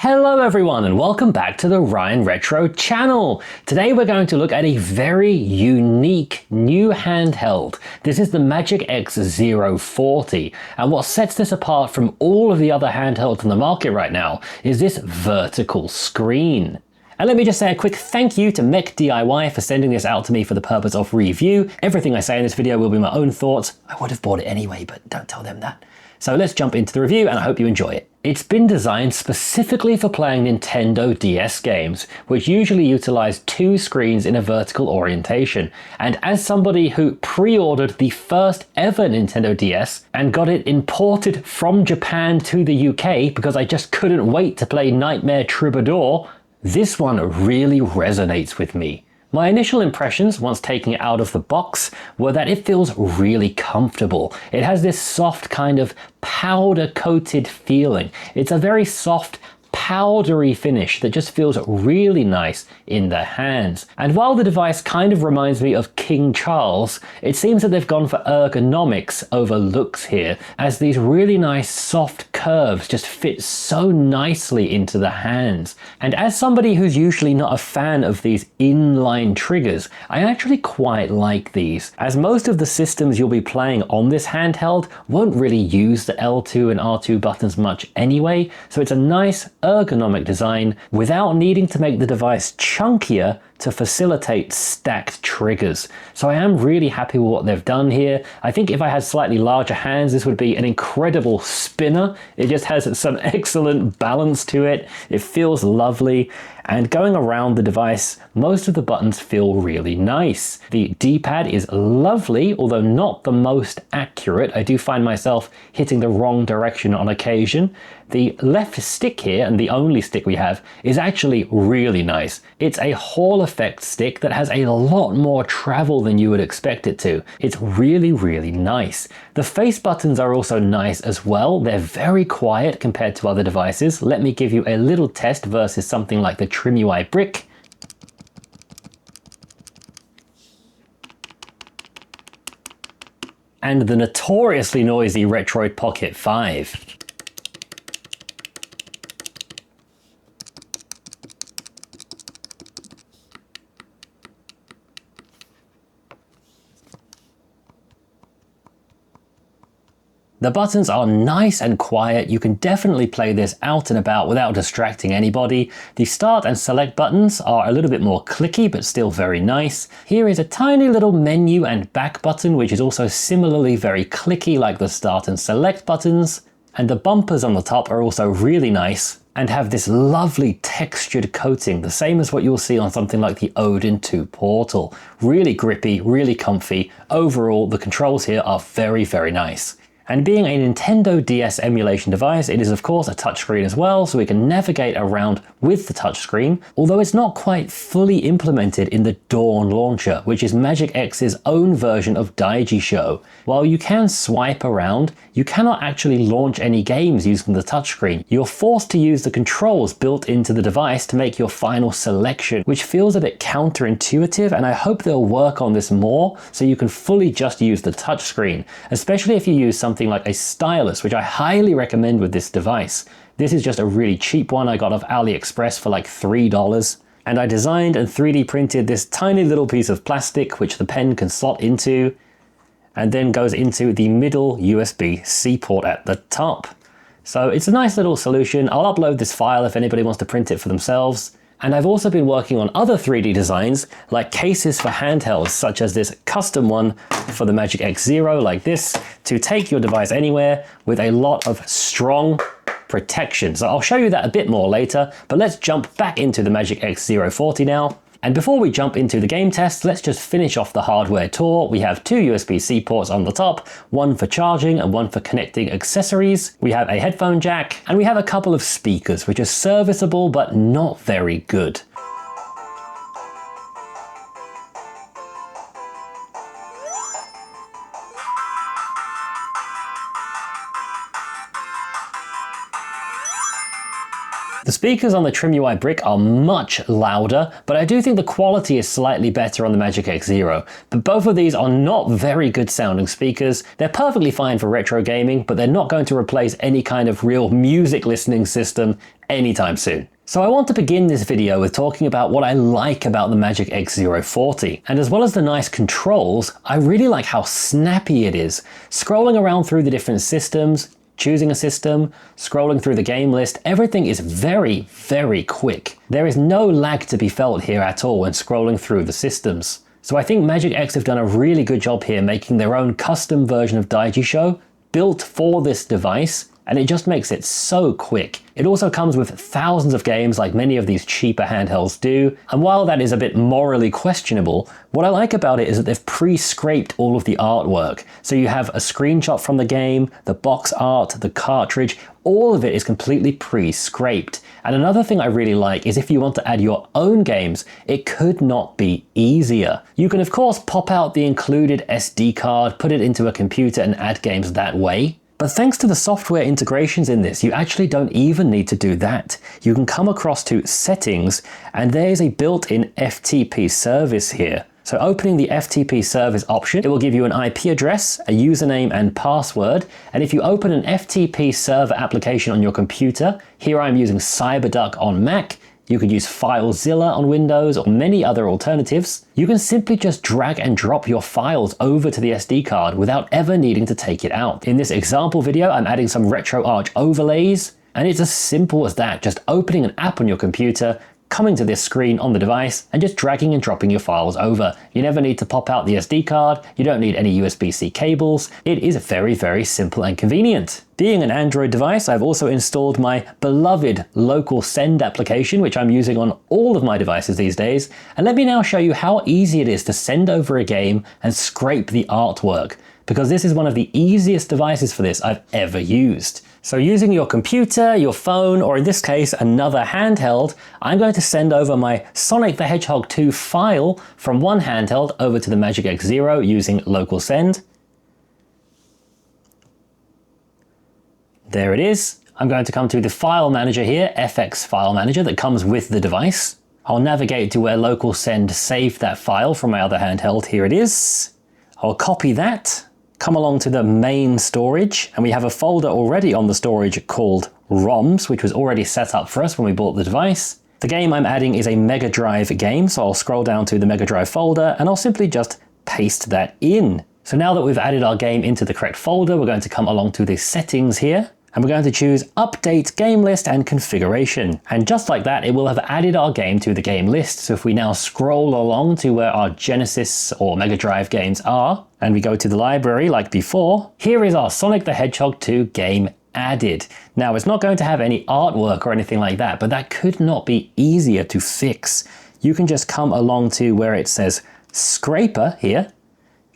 Hello everyone and welcome back to the Ryan Retro channel. Today we're going to look at a very unique new handheld. This is the MagicX Zero 40, and what sets this apart from all of the other handhelds on the market right now is this vertical screen. And let me just say a quick thank you to Mech DIY for sending this out to me for the purpose of review. Everything I say in this video will be my own thoughts. I would have bought it anyway, but don't tell them that. So let's jump into the review and I hope you enjoy it. It's been designed specifically for playing Nintendo DS games, which usually utilize two screens in a vertical orientation. And as somebody who pre-ordered the first ever Nintendo DS and got it imported from Japan to the UK because I just couldn't wait to play Nightmare Troubadour, this one really resonates with me. My initial impressions, once taking it out of the box, were that it feels really comfortable. It has this soft kind of powder-coated feeling. It's a very soft, powdery finish that just feels really nice in the hands. And while the device kind of reminds me of King Charles, it seems that they've gone for ergonomics over looks here, as these really nice soft curves just fit so nicely into the hands. And as somebody who's usually not a fan of these inline triggers, I actually quite like these, as most of the systems you'll be playing on this handheld won't really use the L2 and R2 buttons much anyway, so it's a nice ergonomic design without needing to make the device chunkier to facilitate stacked triggers. So I am really happy with what they've done here. I think if I had slightly larger hands, this would be an incredible spinner. It just has some excellent balance to it. It feels lovely. And going around the device, most of the buttons feel really nice. The D-pad is lovely, although not the most accurate. I do find myself hitting the wrong direction on occasion. The left stick here, and the only stick we have, is actually really nice. It's a Hall effect stick that has a lot more travel than you would expect it to. It's really, really nice. The face buttons are also nice as well. They're very quiet compared to other devices. Let me give you a little test versus something like the Trim UI Brick. And the notoriously noisy Retroid Pocket 5. The buttons are nice and quiet. You can definitely play this out and about without distracting anybody. The start and select buttons are a little bit more clicky, but still very nice. Here is a tiny little menu and back button, which is also similarly very clicky like the start and select buttons. And the bumpers on the top are also really nice and have this lovely textured coating, the same as what you'll see on something like the Odin 2 Portal. Really grippy, really comfy. Overall, the controls here are very, very nice. And being a Nintendo DS emulation device, it is of course a touchscreen as well, so we can navigate around with the touchscreen, although it's not quite fully implemented in the Dawn launcher, which is MagicX's own version of Daiji Show. While you can swipe around, you cannot actually launch any games using the touchscreen. You're forced to use the controls built into the device to make your final selection, which feels a bit counterintuitive, and I hope they'll work on this more so you can fully just use the touchscreen, especially if you use something like a stylus, which I highly recommend with this device. This is just a really cheap one I got off AliExpress for like $3. And I designed and 3D printed this tiny little piece of plastic which the pen can slot into, and then goes into the middle USB-C port at the top. So it's a nice little solution. I'll upload this file if anybody wants to print it for themselves. And I've also been working on other 3D designs, like cases for handhelds, such as this custom one for the MagicX Zero, like this, to take your device anywhere with a lot of strong protection. So I'll show you that a bit more later, but let's jump back into the MagicX Zero 40 now. And before we jump into the game test, let's just finish off the hardware tour. We have two USB-C ports on the top, one for charging and one for connecting accessories. We have a headphone jack, and we have a couple of speakers, which are serviceable but not very good. The speakers on the TrimUI Brick are much louder, but I do think the quality is slightly better on the MagicX Zero. But both of these are not very good sounding speakers. They're perfectly fine for retro gaming, but they're not going to replace any kind of real music listening system anytime soon. So I want to begin this video with talking about what I like about the MagicX Zero 40. And as well as the nice controls, I really like how snappy it is. Scrolling around through the different systems, choosing a system, scrolling through the game list, everything is very, very quick. There is no lag to be felt here at all when scrolling through the systems. So I think MagicX have done a really good job here making their own custom version of Daijisho, built for this device, and it just makes it so quick. It also comes with thousands of games like many of these cheaper handhelds do, and while that is a bit morally questionable, what I like about it is that they've pre-scraped all of the artwork. So you have a screenshot from the game, the box art, the cartridge, all of it is completely pre-scraped. And another thing I really like is if you want to add your own games, it could not be easier. You can of course pop out the included SD card, put it into a computer and add games that way. But thanks to the software integrations in this, you actually don't even need to do that. You can come across to Settings, and there's a built-in FTP service here. So opening the FTP service option, it will give you an IP address, a username and password. And if you open an FTP server application on your computer, here I'm using CyberDuck on Mac, you could use FileZilla on Windows or many other alternatives. You can simply just drag and drop your files over to the SD card without ever needing to take it out. In this example video, I'm adding some RetroArch overlays, and it's as simple as that, just opening an app on your computer, coming to this screen on the device, and just dragging and dropping your files over. You never need to pop out the SD card, you don't need any USB-C cables. It is very, very simple and convenient. Being an Android device, I've also installed my beloved Local Send application, which I'm using on all of my devices these days. And let me now show you how easy it is to send over a game and scrape the artwork, because this is one of the easiest devices for this I've ever used. So using your computer, your phone, or in this case, another handheld, I'm going to send over my Sonic the Hedgehog 2 file from one handheld over to the MagicX Zero using Local Send. There it is. I'm going to come to the file manager here, FX file manager, that comes with the device. I'll navigate to where Local Send saved that file from my other handheld. Here it is. I'll copy that. Come along to the main storage, and we have a folder already on the storage called ROMs, which was already set up for us when we bought the device. The game I'm adding is a Mega Drive game, so I'll scroll down to the Mega Drive folder and I'll simply just paste that in. So now that we've added our game into the correct folder, we're going to come along to the settings here, and we're going to choose Update Game List and Configuration. And just like that, it will have added our game to the game list. So if we now scroll along to where our Genesis or Mega Drive games are, and we go to the library like before, here is our Sonic the Hedgehog 2 game added. Now it's not going to have any artwork or anything like that, but that could not be easier to fix. You can just come along to where it says Scraper here,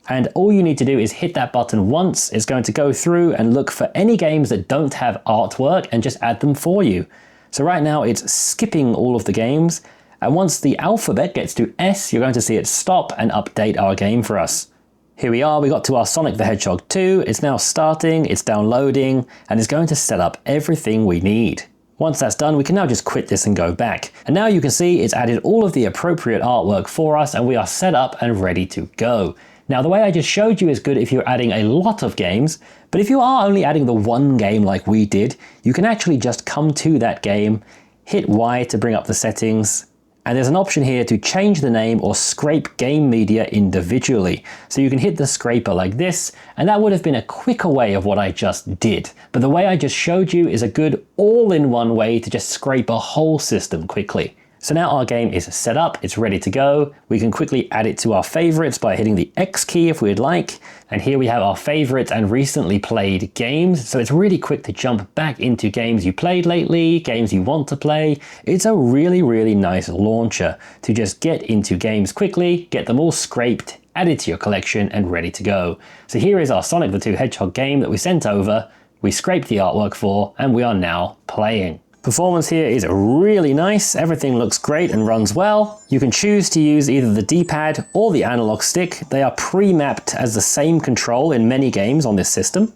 and all you need to do is hit that button once. It's going to go through and look for any games that don't have artwork and just add them for you. So right now it's skipping all of the games, and once the alphabet gets to S, you're going to see it stop and update our game for us. Here we are, we got to our Sonic the Hedgehog 2, it's now starting, it's downloading, and it's going to set up everything we need. Once that's done, we can now just quit this and go back. And now you can see it's added all of the appropriate artwork for us, and we are set up and ready to go. Now the way I just showed you is good if you're adding a lot of games, but if you are only adding the one game like we did, you can actually just come to that game, hit Y to bring up the settings, and there's an option here to change the name or scrape game media individually. So you can hit the scraper like this, and that would have been a quicker way of what I just did. But the way I just showed you is a good all-in-one way to just scrape a whole system quickly. So now our game is set up, it's ready to go. We can quickly add it to our favorites by hitting the X key if we'd like. And here we have our favorites and recently played games. So it's really quick to jump back into games you played lately, games you want to play. It's a really, really nice launcher to just get into games quickly, get them all scraped, added to your collection and ready to go. So here is our Sonic the Hedgehog game that we sent over, we scraped the artwork for, and we are now playing. Performance here is really nice, everything looks great and runs well. You can choose to use either the D-pad or the analog stick. They are pre-mapped as the same control in many games on this system.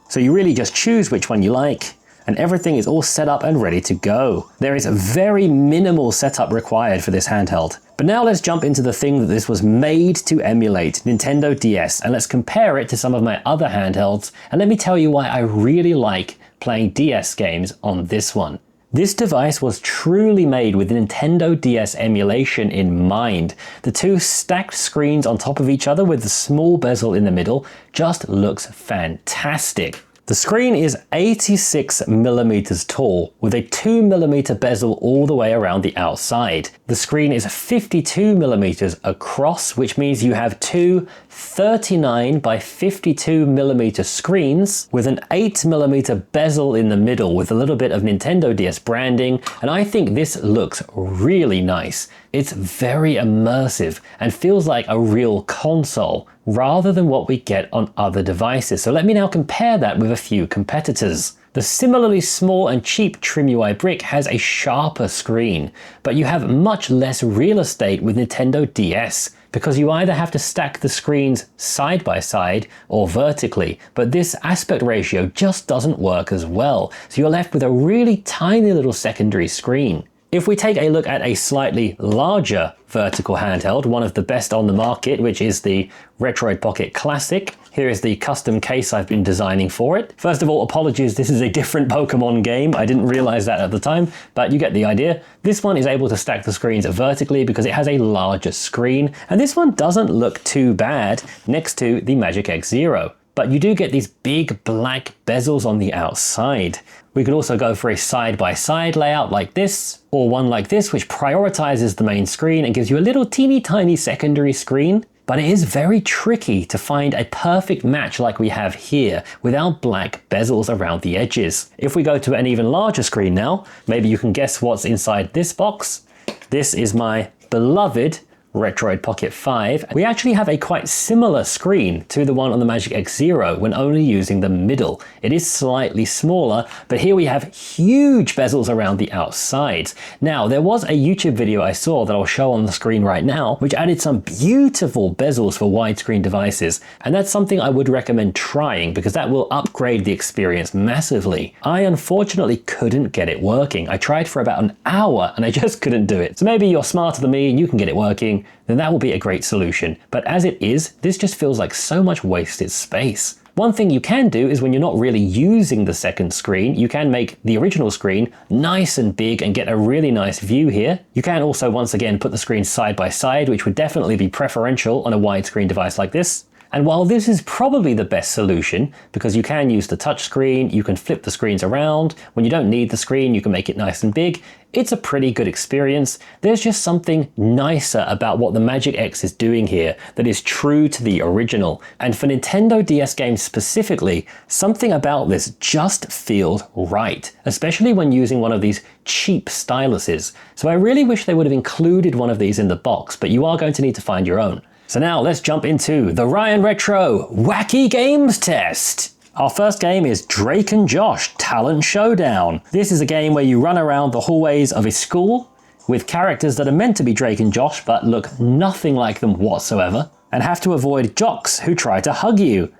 So you really just choose which one you like. and everything is all set up and ready to go. There is very minimal setup required for this handheld. But now let's jump into the thing that this was made to emulate, Nintendo DS, and let's compare it to some of my other handhelds, and let me tell you why I really like playing DS games on this one. This device was truly made with Nintendo DS emulation in mind. The two stacked screens on top of each other with the small bezel in the middle just looks fantastic. The screen is 86 millimeters tall with a 2 millimeter bezel all the way around the outside. The screen is 52 millimeters across, which means you have two 39 by 52 millimeter screens with an 8 millimeter bezel in the middle with a little bit of Nintendo DS branding, and I think this looks really nice. It's very immersive and feels like a real console rather than what we get on other devices. So let me now compare that with a few competitors. The similarly small and cheap TrimUI Brick has a sharper screen, but you have much less real estate with Nintendo DS because you either have to stack the screens side by side or vertically, but this aspect ratio just doesn't work as well, so you're left with a really tiny little secondary screen. If we take a look at a slightly larger vertical handheld, one of the best on the market, which is the Retroid Pocket Classic. Here is the custom case I've been designing for it. First of all, apologies, this is a different Pokemon game. I didn't realize that at the time, but you get the idea. This one is able to stack the screens vertically because it has a larger screen, and this one doesn't look too bad next to the MagicX Zero. But you do get these big black bezels on the outside. We could also go for a side-by-side layout like this, or one like this, which prioritizes the main screen and gives you a little teeny tiny secondary screen. But it is very tricky to find a perfect match like we have here without black bezels around the edges. If we go to an even larger screen now, maybe you can guess what's inside this box. This is my beloved Retroid Pocket 5. We actually have a quite similar screen to the one on the MagicX Zero when only using the middle. It is slightly smaller, but here we have huge bezels around the outsides. Now, there was a YouTube video I saw that I'll show on the screen right now, which added some beautiful bezels for widescreen devices, and that's something I would recommend trying because that will upgrade the experience massively. I unfortunately couldn't get it working. I tried for about an hour and I just couldn't do it. So maybe you're smarter than me and you can get it working, then that will be a great solution. But as it is, this just feels like so much wasted space. One thing you can do is when you're not really using the second screen, you can make the original screen nice and big and get a really nice view here. You can also once again put the screens side by side, which would definitely be preferential on a widescreen device like this. And while this is probably the best solution, because you can use the touch screen, you can flip the screens around, when you don't need the screen you can make it nice and big, it's a pretty good experience. There's just something nicer about what the MagicX is doing here that is true to the original. And for Nintendo DS games specifically, something about this just feels right, especially when using one of these cheap styluses. So I really wish they would have included one of these in the box, but you are going to need to find your own. So now let's jump into the Ryan Retro Whacky Games Test. Our first game is Drake and Josh Talent Showdown. This is a game where you run around the hallways of a school with characters that are meant to be Drake and Josh but look nothing like them whatsoever, and have to avoid jocks who try to hug you.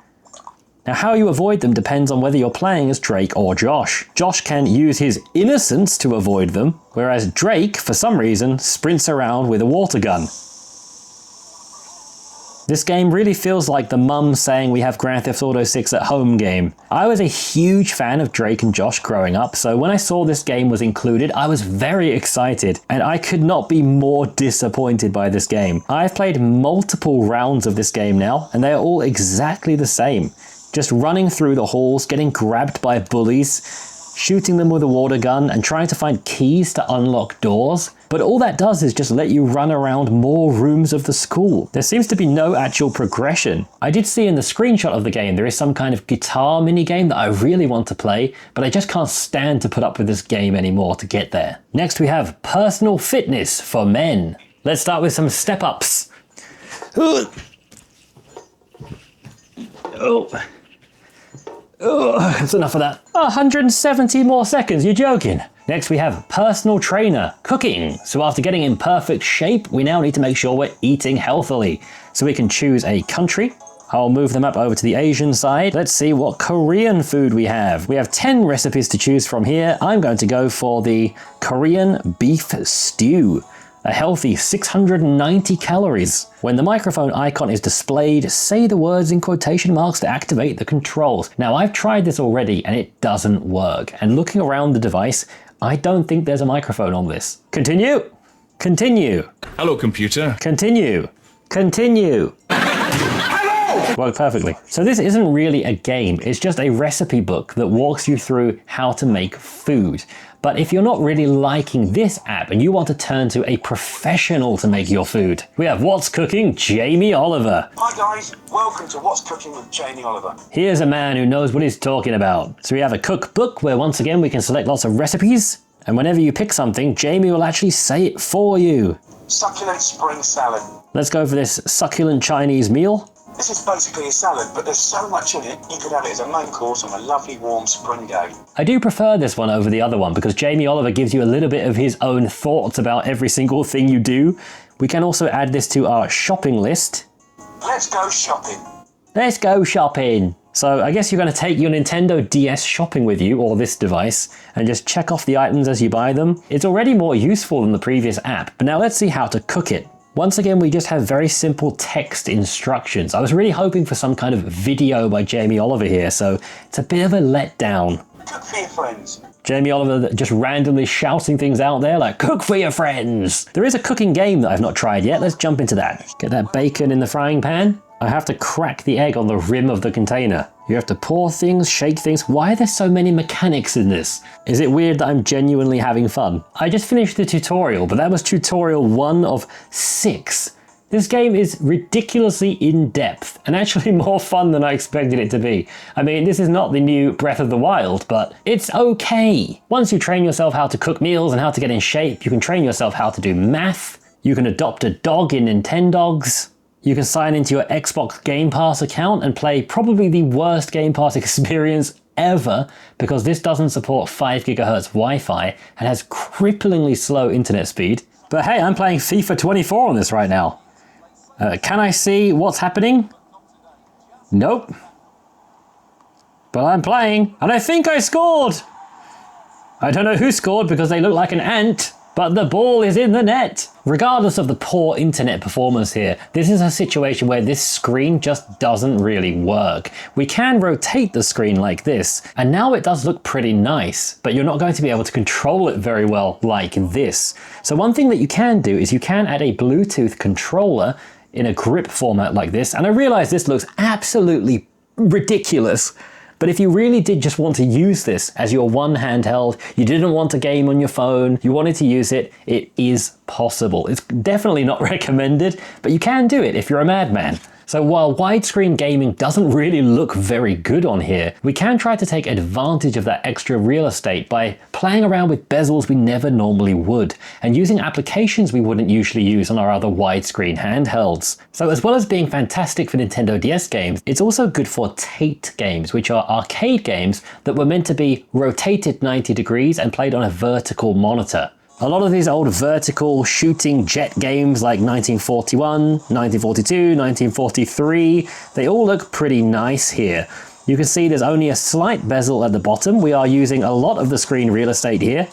Now how you avoid them depends on whether you're playing as Drake or Josh. Josh can use his innocence to avoid them, whereas Drake, for some reason, sprints around with a water gun. This game really feels like the mum saying we have Grand Theft Auto 6 at home game. I was a huge fan of Drake and Josh growing up, so when I saw this game was included, I was very excited, and I could not be more disappointed by this game. I've played multiple rounds of this game now, and they are all exactly the same. Just running through the halls, getting grabbed by bullies, shooting them with a water gun, and trying to find keys to unlock doors. But all that does is just let you run around more rooms of the school. There seems to be no actual progression. I did see in the screenshot of the game there is some kind of guitar minigame that I really want to play, but I just can't stand to put up with this game anymore to get there. Next we have Personal Fitness for Men. Let's start with some step-ups. Oh, that's enough of that. 170 more seconds, you're joking. Next we have Personal Trainer Cooking. So after getting in perfect shape, we now need to make sure we're eating healthily. So we can choose a country. I'll move the map over to the Asian side. Let's see what Korean food we have. We have 10 recipes to choose from here. I'm going to go for the Korean beef stew. A healthy 690 calories. When the microphone icon is displayed, say the words in quotation marks to activate the controls. Now, I've tried this already and it doesn't work. And looking around the device, I don't think there's a microphone on this. Continue. Continue. Hello, computer. Continue. Continue. Worked perfectly. So this isn't really a game, it's just a recipe book that walks you through how to make food. But if you're not really liking this app and you want to turn to a professional to make your food, we have What's Cooking, Jamie Oliver. Hi guys, welcome to What's Cooking with Jamie Oliver. Here's a man who knows what he's talking about. So we have a cookbook where once again we can select lots of recipes, and whenever you pick something, Jamie will actually say it for you. Succulent spring salad. Let's go for this succulent Chinese meal. This is basically a salad, but there's so much in it, you could have it as a main course on a lovely warm spring day. I do prefer this one over the other one because Jamie Oliver gives you a little bit of his own thoughts about every single thing you do. We can also add this to our shopping list. Let's go shopping. Let's go shopping. So I guess you're going to take your Nintendo DS shopping with you, or this device, and just check off the items as you buy them. It's already more useful than the previous app, but now let's see how to cook it. Once again, we just have very simple text instructions. I was really hoping for some kind of video by Jamie Oliver here, so it's a bit of a letdown. Cook for your friends. Jamie Oliver just randomly shouting things out there like, cook for your friends. There is a cooking game that I've not tried yet. Let's jump into that. Get that bacon in the frying pan. I have to crack the egg on the rim of the container. You have to pour things, shake things. Why are there so many mechanics in this? Is it weird that I'm genuinely having fun? I just finished the tutorial, but that was tutorial 1 of 6. This game is ridiculously in-depth and actually more fun than I expected it to be. I mean, this is not the new Breath of the Wild, but it's okay. Once you train yourself how to cook meals and how to get in shape, you can train yourself how to do math. You can adopt a dog in Nintendogs. You can sign into your Xbox Game Pass account and play probably the worst Game Pass experience ever because this doesn't support 5 GHz Wi-Fi and has cripplingly slow internet speed. But hey, I'm playing FIFA 24 on this right now. Can I see what's happening? Nope. But I'm playing, and I think I scored! I don't know who scored because they look like an ant, but the ball is in the net. Regardless of the poor internet performance here, this is a situation where this screen just doesn't really work. We can rotate the screen like this, and now it does look pretty nice, but you're not going to be able to control it very well like this. So one thing that you can do is you can add a Bluetooth controller in a grip format like this, and I realize this looks absolutely ridiculous. But if you really did just want to use this as your one handheld, you didn't want a game on your phone, you wanted to use it, it is possible. It's definitely not recommended, but you can do it if you're a madman. So while widescreen gaming doesn't really look very good on here, we can try to take advantage of that extra real estate by playing around with bezels we never normally would, and using applications we wouldn't usually use on our other widescreen handhelds. So as well as being fantastic for Nintendo DS games, it's also good for Tate games, which are arcade games that were meant to be rotated 90 degrees and played on a vertical monitor. A lot of these old vertical shooting jet games like 1941, 1942, 1943, they all look pretty nice here. You can see there's only a slight bezel at the bottom. We are using a lot of the screen real estate here.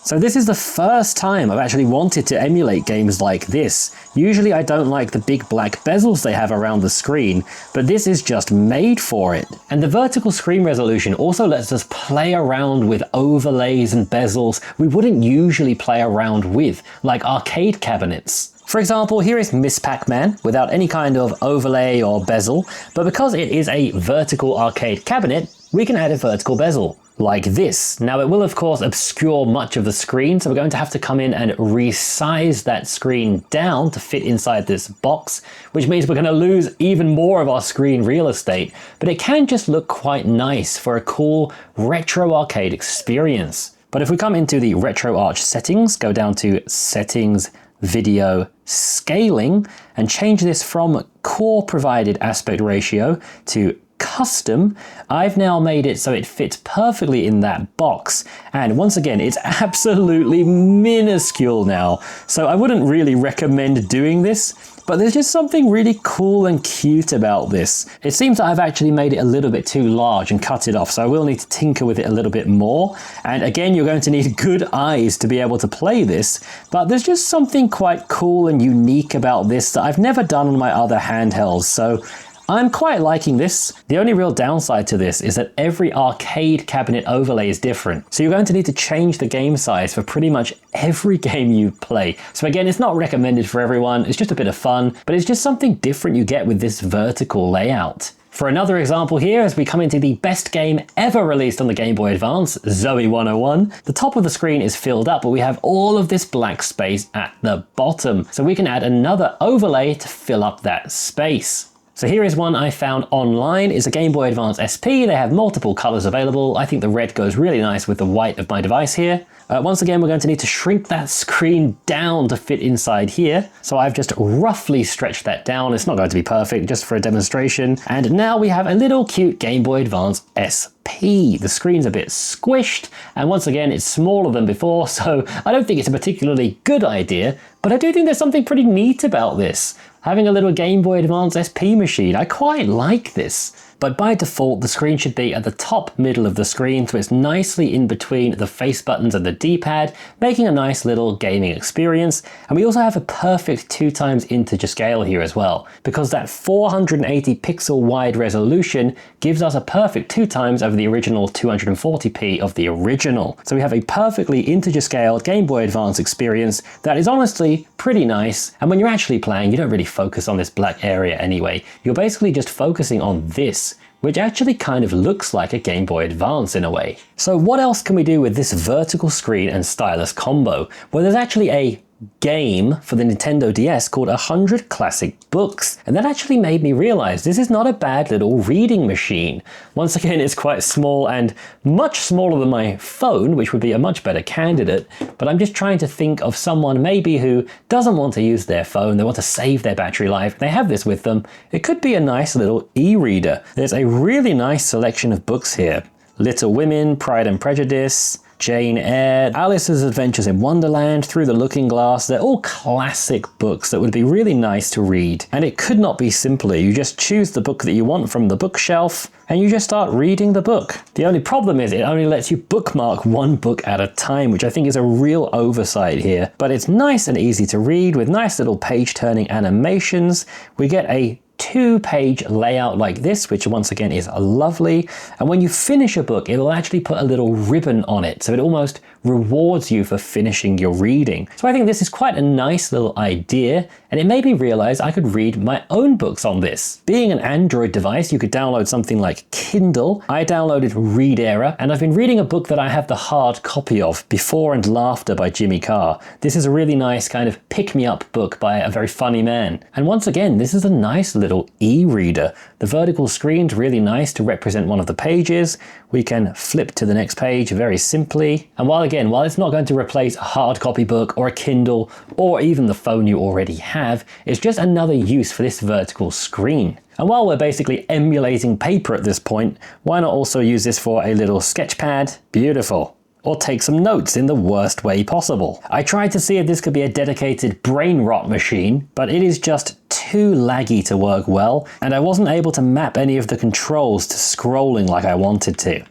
So this is the first time I've actually wanted to emulate games like this. Usually I don't like the big black bezels they have around the screen, but this is just made for it. And the vertical screen resolution also lets us play around with overlays and bezels we wouldn't usually play around with, like arcade cabinets. For example, here is Miss Pac-Man without any kind of overlay or bezel, but because it is a vertical arcade cabinet, we can add a vertical bezel. Like this. Now it will of course obscure much of the screen, so we're going to have to come in and resize that screen down to fit inside this box, which means we're going to lose even more of our screen real estate, but it can just look quite nice for a cool retro arcade experience. But if we come into the RetroArch settings, go down to Settings, Video, Scaling, and change this from core provided aspect ratio to custom, I've now made it so it fits perfectly in that box. And once again, it's absolutely minuscule now. So I wouldn't really recommend doing this, but there's just something really cool and cute about this. It seems that I've actually made it a little bit too large and cut it off, so I will need to tinker with it a little bit more. And again, you're going to need good eyes to be able to play this, but there's just something quite cool and unique about this that I've never done on my other handhelds, so I'm quite liking this. The only real downside to this is that every arcade cabinet overlay is different. So you're going to need to change the game size for pretty much every game you play. So again, it's not recommended for everyone. It's just a bit of fun, but it's just something different you get with this vertical layout. For another example here, as we come into the best game ever released on the Game Boy Advance, Zoe 101, the top of the screen is filled up, but we have all of this black space at the bottom. So we can add another overlay to fill up that space. So here is one I found online. It's a Game Boy Advance SP. They have multiple colors available. I think the red goes really nice with the white of my device here. Once again, we're going to need to shrink that screen down to fit inside here. So I've just roughly stretched that down. It's not going to be perfect, just for a demonstration. And now we have a little cute Game Boy Advance SP. The screen's a bit squished, and once again, it's smaller than before, so I don't think it's a particularly good idea, but I do think there's something pretty neat about this. Having a little Game Boy Advance SP machine, I quite like this. But by default, the screen should be at the top middle of the screen, so it's nicely in between the face buttons and the D-pad, making a nice little gaming experience. And we also have a perfect 2x integer scale here as well, because that 480 pixel wide resolution gives us a perfect 2x over the original 240p of the original. So we have a perfectly integer scaled Game Boy Advance experience that is honestly pretty nice. And when you're actually playing, you don't really focus on this black area anyway. You're basically just focusing on this, which actually kind of looks like a Game Boy Advance in a way. So what else can we do with this vertical screen and stylus combo? Well, there's actually a game for the Nintendo DS called 100 Classic Books, and that actually made me realize this is not a bad little reading machine. Once again, it's quite small and much smaller than my phone, which would be a much better candidate, but I'm just trying to think of someone maybe who doesn't want to use their phone, they want to save their battery life, they have this with them. It could be a nice little e-reader. There's a really nice selection of books here. Little Women, Pride and Prejudice, Jane Eyre, Alice's Adventures in Wonderland, Through the Looking Glass. They're all classic books that would be really nice to read. And it could not be simpler. You just choose the book that you want from the bookshelf and you just start reading the book. The only problem is it only lets you bookmark one book at a time, which I think is a real oversight here. But it's nice and easy to read with nice little page turning animations. We get a 2-page layout like this, which once again is lovely. And when you finish a book, it'll actually put a little ribbon on it. So it almost rewards you for finishing your reading. So I think this is quite a nice little idea, and it made me realize I could read my own books on this. Being an Android device, you could download something like Kindle. I downloaded Readera, and I've been reading a book that I have the hard copy of, Before and Laughter by Jimmy Carr. This is a really nice kind of pick-me-up book by a very funny man. And once again, this is a nice little e-reader. The vertical screen's really nice to represent one of the pages. We can flip to the next page very simply. And while it's not going to replace a hard copy book or a Kindle or even the phone you already have, it's just another use for this vertical screen. And while we're basically emulating paper at this point, why not also use this for a little sketch pad? Beautiful. Or take some notes in the worst way possible. I tried to see if this could be a dedicated brain rot machine, but it is just too laggy to work well, and I wasn't able to map any of the controls to scrolling like I wanted to.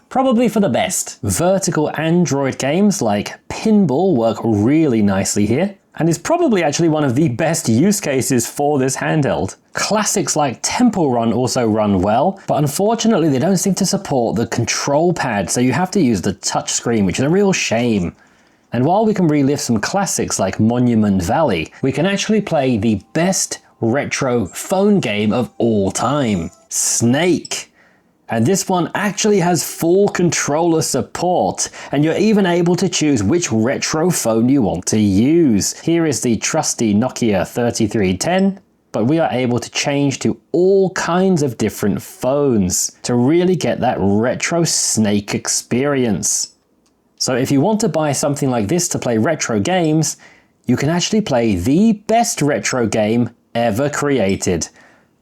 Probably for the best. Vertical Android games like Pinball work really nicely here, and is probably actually one of the best use cases for this handheld. Classics like Temple Run also run well, but unfortunately they don't seem to support the control pad, so you have to use the touchscreen, which is a real shame. And while we can relive some classics like Monument Valley, we can actually play the best retro phone game of all time, Snake. And this one actually has full controller support, and you're even able to choose which retro phone you want to use. Here is the trusty Nokia 3310, but we are able to change to all kinds of different phones to really get that retro Snake experience. So if you want to buy something like this to play retro games, you can actually play the best retro game ever created,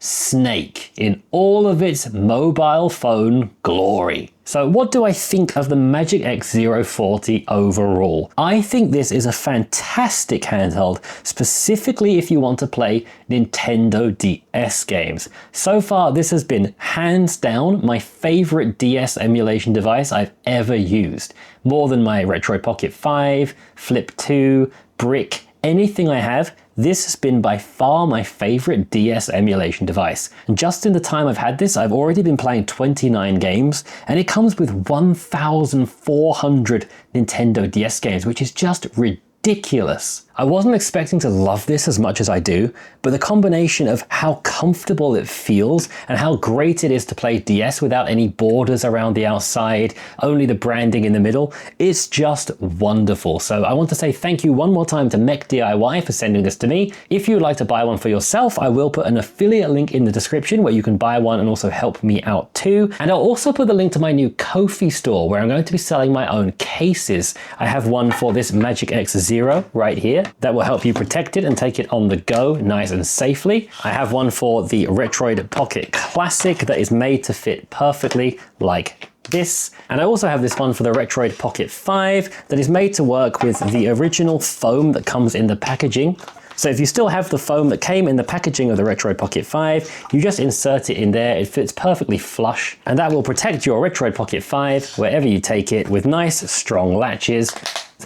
snake in all of its mobile phone glory. So what do I think of the MagicX Zero 40 overall? I think this is a fantastic handheld, specifically if you want to play Nintendo DS games. So far, this has been hands down my favorite DS emulation device I've ever used. More than my Retro Pocket 5, Flip 2, Brick, anything I have, this has been by far my favorite DS emulation device. And just in the time I've had this, I've already been playing 29 games, and it comes with 1,400 Nintendo DS games, which is just ridiculous. I wasn't expecting to love this as much as I do, but the combination of how comfortable it feels and how great it is to play DS without any borders around the outside, only the branding in the middle, it's just wonderful. So I want to say thank you one more time to Mech DIY for sending this to me. If you'd like to buy one for yourself, I will put an affiliate link in the description where you can buy one and also help me out too. And I'll also put the link to my new Ko-fi store where I'm going to be selling my own cases. I have one for this MagicX Zero right here that will help you protect it and take it on the go nice and safely. I have one for the Retroid Pocket Classic that is made to fit perfectly like this. And I also have this one for the Retroid Pocket 5 that is made to work with the original foam that comes in the packaging. So if you still have the foam that came in the packaging of the Retroid Pocket 5, you just insert it in there, it fits perfectly flush, and that will protect your Retroid Pocket 5 wherever you take it with nice strong latches.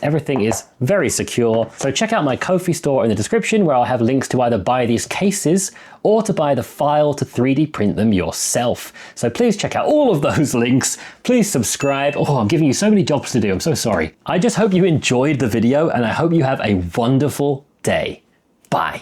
Everything is very secure. So check out my Ko-fi store in the description where I'll have links to either buy these cases or to buy the file to 3D print them yourself. So please check out all of those links. Please subscribe. Oh, I'm giving you so many jobs to do. I'm so sorry. I just hope you enjoyed the video and I hope you have a wonderful day. Bye.